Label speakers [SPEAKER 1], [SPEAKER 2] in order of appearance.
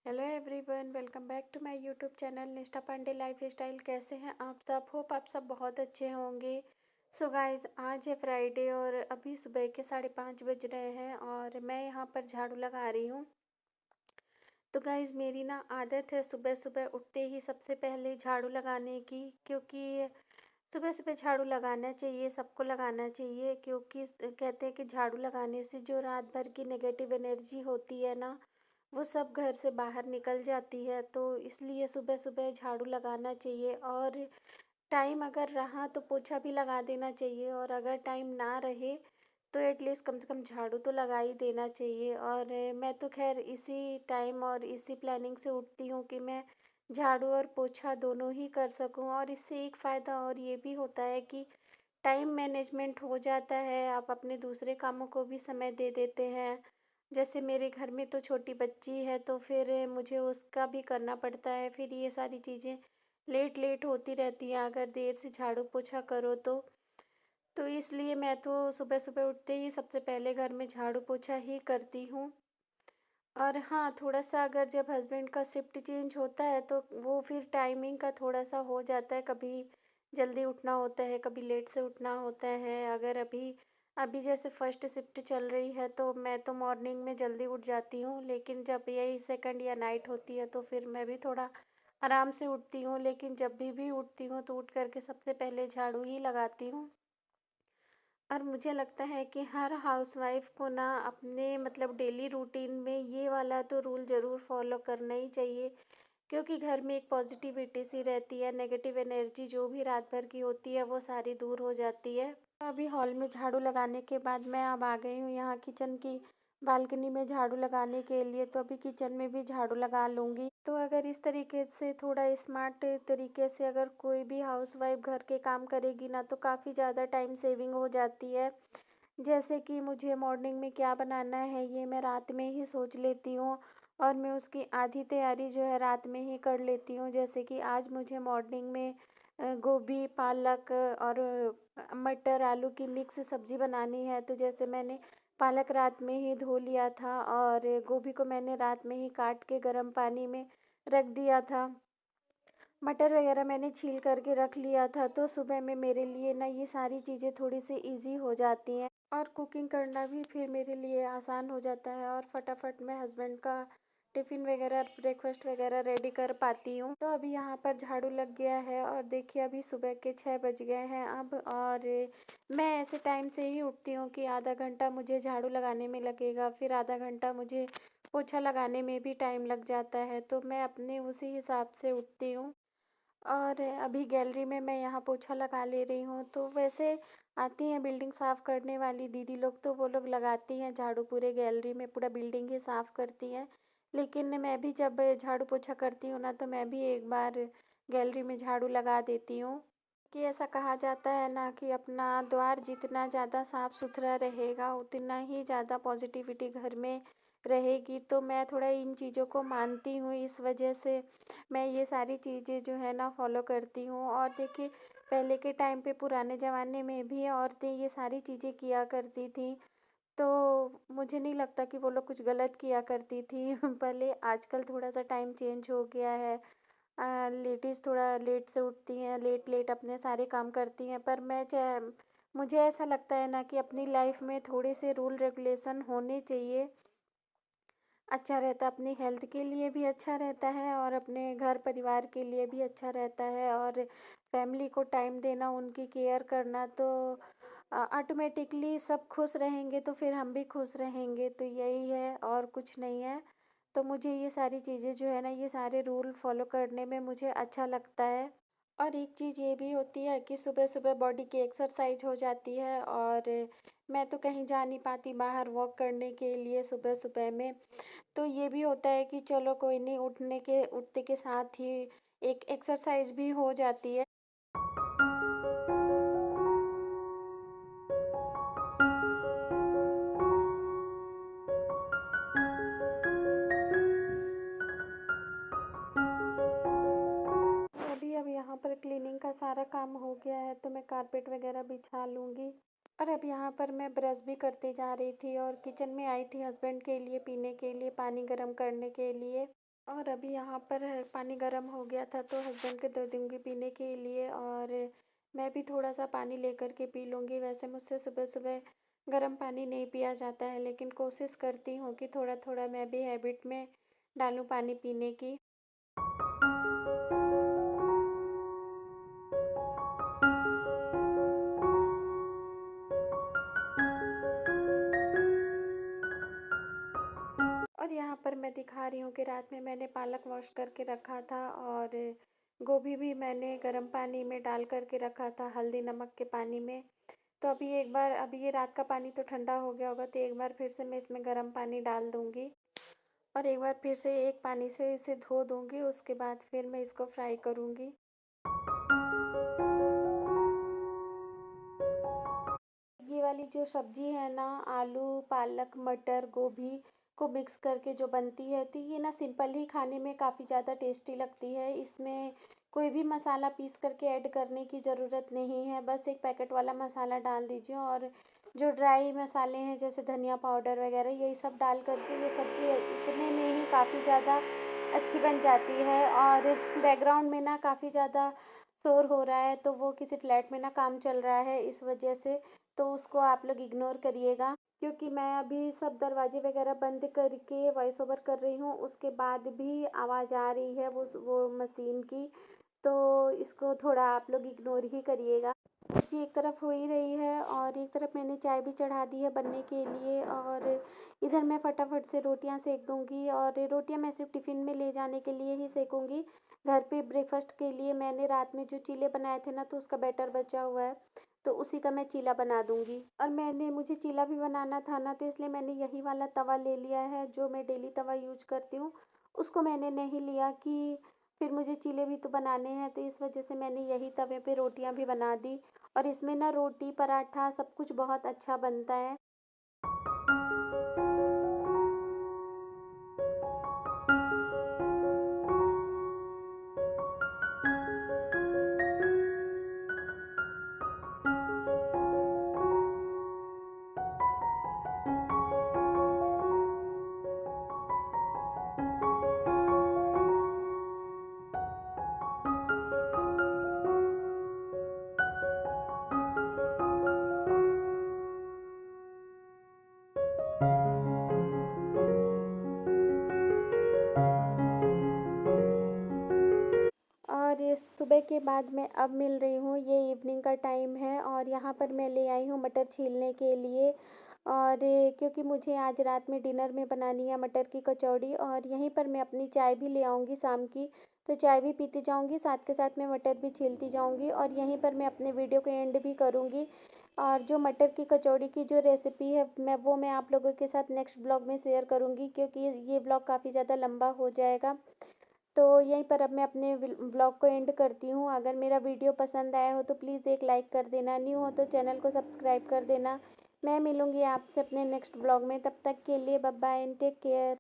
[SPEAKER 1] Hello everyone, welcome back to my YouTube channel Nishtha Pandey life style. कैसे हैं आप सब? होप आप सब बहुत अच्छे होंगे। सो गाइज, आज है फ्राइडे और अभी सुबह के 5:30 बज रहे हैं और मैं यहाँ पर झाड़ू लगा रही हूँ। तो गाइज, मेरी ना आदत है सुबह सुबह उठते ही सबसे पहले झाड़ू लगाने की, क्योंकि सुबह सुबह झाड़ू लगाना चाहिए, सबको लगाना चाहिए। क्योंकि कहते हैं कि झाड़ू लगाने से जो रात भर की नेगेटिव एनर्जी होती है ना, वो सब घर से बाहर निकल जाती है। तो इसलिए सुबह सुबह झाड़ू लगाना चाहिए। और टाइम अगर रहा तो पोछा भी लगा देना चाहिए, और अगर टाइम ना रहे तो एटलीस्ट कम से कम झाड़ू तो लगा ही देना चाहिए। और मैं तो खैर इसी टाइम और इसी प्लानिंग से उठती हूँ कि मैं झाड़ू और पोछा दोनों ही कर सकूँ। और इससे एक फ़ायदा और ये भी होता है कि टाइम मैनेजमेंट हो जाता है, आप अपने दूसरे कामों को भी समय दे देते हैं। जैसे मेरे घर में तो छोटी बच्ची है, तो फिर मुझे उसका भी करना पड़ता है, फिर ये सारी चीज़ें लेट लेट होती रहती हैं अगर देर से झाड़ू पोछा करो तो इसलिए मैं तो सुबह सुबह उठते ही सबसे पहले घर में झाड़ू पोछा ही करती हूँ। और हाँ, थोड़ा-सा अगर जब हस्बैंड का शिफ्ट चेंज होता है तो वो फिर टाइमिंग का थोड़ा-सा हो जाता है, कभी जल्दी उठना होता है, कभी लेट से उठना होता है। अगर अभी अभी जैसे फर्स्ट शिफ्ट चल रही है तो मैं तो मॉर्निंग में जल्दी उठ जाती हूँ, लेकिन जब यही सेकंड या नाइट होती है तो फिर मैं भी थोड़ा आराम से उठती हूँ। लेकिन जब भी उठती हूँ तो उठ कर के सबसे पहले झाड़ू ही लगाती हूँ। और मुझे लगता है कि हर हाउसवाइफ को ना अपने मतलब डेली रूटीन में ये वाला तो रूल ज़रूर फॉलो करना ही चाहिए, क्योंकि घर में एक पॉजिटिविटी सी रहती है, नेगेटिव एनर्जी जो भी रात भर की होती है वो सारी दूर हो जाती है। अभी हॉल में झाड़ू लगाने के बाद मैं अब आ गई हूँ यहाँ किचन की बालकनी में झाड़ू लगाने के लिए, तो अभी किचन में भी झाड़ू लगा लूँगी। तो अगर इस तरीके से थोड़ा स्मार्ट तरीके से अगर कोई भी हाउसवाइफ घर के काम करेगी ना, तो काफ़ी ज़्यादा टाइम सेविंग हो जाती है। जैसे कि मुझे मॉर्निंग में क्या बनाना है ये मैं रात में ही सोच लेती हूँ, और मैं उसकी आधी तैयारी जो है रात में ही कर लेती हूँ। जैसे कि आज मुझे मॉर्निंग में गोभी, पालक और मटर, आलू की मिक्स सब्ज़ी बनानी है। तो जैसे मैंने पालक रात में ही धो लिया था और गोभी को मैंने रात में ही काट के गर्म पानी में रख दिया था। मटर वगैरह मैंने छील करके रख लिया था, तो सुबह में मेरे लिए ना ये सारी चीज़ें थोड़ी सी इजी हो जाती हैं, और कुकिंग करना भी फिर मेरे लिए आसान हो जाता है, और फटाफट मैं हस्बैंड का टिफ़िन वगैरह ब्रेकफास्ट वगैरह रेडी कर पाती हूँ। तो अभी यहाँ पर झाड़ू लग गया है और देखिए अभी सुबह के 6 बज गए हैं अब। और मैं ऐसे टाइम से ही उठती हूँ कि आधा घंटा मुझे झाड़ू लगाने में लगेगा, फिर आधा घंटा मुझे पोछा लगाने में भी टाइम लग जाता है, तो मैं अपने उसी हिसाब से उठती हूँ। और अभी गैलरी में मैं यहाँ पोछा लगा ले रही हूँ। तो वैसे आती हैं बिल्डिंग साफ़ करने वाली दीदी लोग, तो वो लोग लगाती हैं झाड़ू, पूरे गैलरी में पूरा बिल्डिंग ही साफ़ करती हैं। लेकिन मैं भी जब झाड़ू पोछा करती हूँ ना, तो मैं भी एक बार गैलरी में झाड़ू लगा देती हूँ। कि ऐसा कहा जाता है ना कि अपना द्वार जितना ज़्यादा साफ़ सुथरा रहेगा उतना ही ज़्यादा पॉजिटिविटी घर में रहेगी। तो मैं थोड़ा इन चीज़ों को मानती हूँ, इस वजह से मैं ये सारी चीज़ें जो है ना फॉलो करती हूँ। और देखिए, पहले के टाइम पे पुराने ज़माने में भी औरतें ये सारी चीज़ें किया करती थी, तो मुझे नहीं लगता कि वो लोग कुछ गलत किया करती थी। भले आजकल थोड़ा सा टाइम चेंज हो गया है, लेडीज़ थोड़ा लेट से उठती हैं, लेट लेट अपने सारे काम करती हैं, पर मुझे ऐसा लगता है ना कि अपनी लाइफ में थोड़े से रूल रेगुलेशन होने चाहिए। अच्छा रहता है, अपनी हेल्थ के लिए भी अच्छा रहता है और अपने घर परिवार के लिए भी अच्छा रहता है। और फैमिली को टाइम देना, उनकी केयर करना, तो ऑटोमेटिकली सब खुश रहेंगे तो फिर हम भी खुश रहेंगे। तो यही है और कुछ नहीं है। तो मुझे ये सारी चीज़ें जो है ना, ये सारे रूल फॉलो करने में मुझे अच्छा लगता है। और एक चीज़ ये भी होती है कि सुबह-सुबह बॉडी की एक्सरसाइज हो जाती है। और मैं तो कहीं जा नहीं पाती बाहर वॉक करने के लिए सुबह-सुबह में, तो ये भी होता है कि चलो कोई नहीं, उठते के साथ ही एक एक्सरसाइज भी हो जाती है। अभी अब यहाँ पर क्लीनिंग का सारा काम हो गया है, तो मैं कारपेट वगैरह बिछा लूँगी। और अब यहाँ पर मैं ब्रश भी करते जा रही थी और किचन में आई थी हस्बैंड के लिए पीने के लिए पानी गर्म करने के लिए। और अभी यहाँ पर पानी गर्म हो गया था तो हस्बैंड को दे दूँगी पीने के लिए, और मैं भी थोड़ा-सा पानी लेकर के पी लूँगी। वैसे मुझसे सुबह-सुबह गर्म पानी नहीं पिया जाता है, लेकिन कोशिश करती हूँ कि थोड़ा-थोड़ा मैं भी हैबिट में डालूँ पानी पीने की। और यहाँ पर मैं दिखा रही हूँ कि रात में मैंने पालक वॉश करके रखा था, और गोभी भी मैंने गर्म पानी में डाल कर के रखा था, हल्दी नमक के पानी में। तो अभी एक बार, अभी ये रात का पानी तो ठंडा हो गया होगा, तो एक बार फिर से मैं इसमें गर्म पानी डाल दूँगी और एक बार फिर से एक पानी से इसे धो दूँगी। उसके बाद फिर मैं इसको फ्राई करूँगी। ये वाली जो सब्ज़ी है ना, आलू, पालक, मटर, गोभी को मिक्स करके जो बनती है, तो ये ना सिंपल ही खाने में काफ़ी ज़्यादा टेस्टी लगती है। इसमें कोई भी मसाला पीस करके ऐड करने की ज़रूरत नहीं है, बस एक पैकेट वाला मसाला डाल दीजिए, और जो ड्राई मसाले हैं जैसे धनिया पाउडर वगैरह, यही सब डाल करके ये सब्ज़ी इतने में ही काफ़ी ज़्यादा अच्छी बन जाती है। और बैकग्राउंड में ना काफ़ी ज़्यादा शोर हो रहा है, तो वो किसी फ्लैट में ना काम चल रहा है, इस वजह से तो उसको आप लोग इग्नोर करिएगा। क्योंकि मैं अभी सब दरवाजे वगैरह बंद करके वॉइस ओवर कर रही हूँ, उसके बाद भी आवाज़ आ रही है वो मशीन की, तो इसको थोड़ा आप लोग इग्नोर ही करिएगा। सब्ज़ी एक तरफ हो ही रही है और एक तरफ मैंने चाय भी चढ़ा दी है बनने के लिए, और इधर मैं फटाफट से रोटियां सेक दूंगी। और रोटियां मैं सिर्फ टिफ़िन में ले जाने के लिए ही सेकूंगी। घर पे ब्रेकफास्ट के लिए मैंने रात में जो चीले बनाए थे ना, तो उसका बैटर बचा हुआ है, तो उसी का मैं चीला बना दूंगी। और मुझे चीला भी बनाना था ना, तो इसलिए मैंने यही वाला तवा ले लिया है, जो मैं डेली तवा यूज करती हूँ। उसको मैंने नहीं लिया कि फिर मुझे चीले भी तो बनाने हैं, तो इस वजह से मैंने यही तवे पे रोटियां भी बना दी। और इसमें ना रोटी पराठा सब कुछ बहुत अच्छा बनता है। और ये सुबह के बाद मैं अब मिल रही हूँ, ये इवनिंग का टाइम है, और यहाँ पर मैं ले आई हूँ मटर छीलने के लिए। और क्योंकि मुझे आज रात में डिनर में बनानी है मटर की कचौड़ी, और यहीं पर मैं अपनी चाय भी ले आऊँगी शाम की, तो चाय भी पीती जाऊँगी, साथ के साथ मैं मटर भी छीलती जाऊँगी, और यहीं पर मैं अपने वीडियो को एंड भी करूँगी। और जो मटर की कचौड़ी की जो रेसिपी है, मैं आप लोगों के साथ नेक्स्ट ब्लॉग में शेयर करूँगी, क्योंकि ये ब्लॉग काफ़ी ज़्यादा लंबा हो जाएगा। तो यहीं पर अब मैं अपने ब्लॉग को एंड करती हूँ। अगर मेरा वीडियो पसंद आया हो तो प्लीज़ एक लाइक कर देना, न्यू हो तो चैनल को सब्सक्राइब कर देना। मैं मिलूँगी आपसे अपने नेक्स्ट ब्लॉग में, तब तक के लिए bye bye and take care.